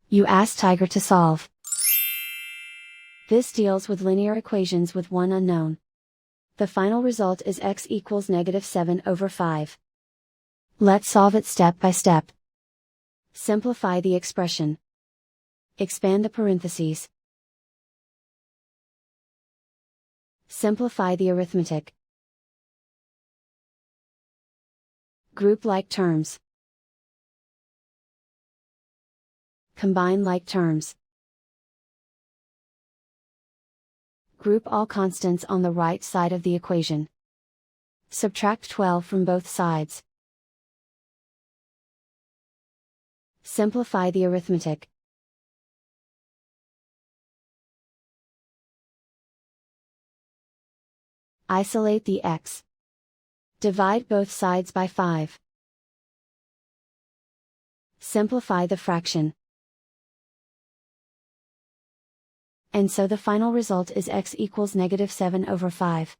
You ask Tiger to solve. This deals with linear equations with one unknown. The final result is x equals -7/5. Let's solve it step by step. Simplify the expression. Expand the parentheses. Simplify the arithmetic. Group like terms. Combine like terms. Group all constants on the right side of the equation. Subtract 12 from both sides. Simplify the arithmetic. Isolate the x. Divide both sides by 5. Simplify the fraction. And so the final result is x equals -7/5.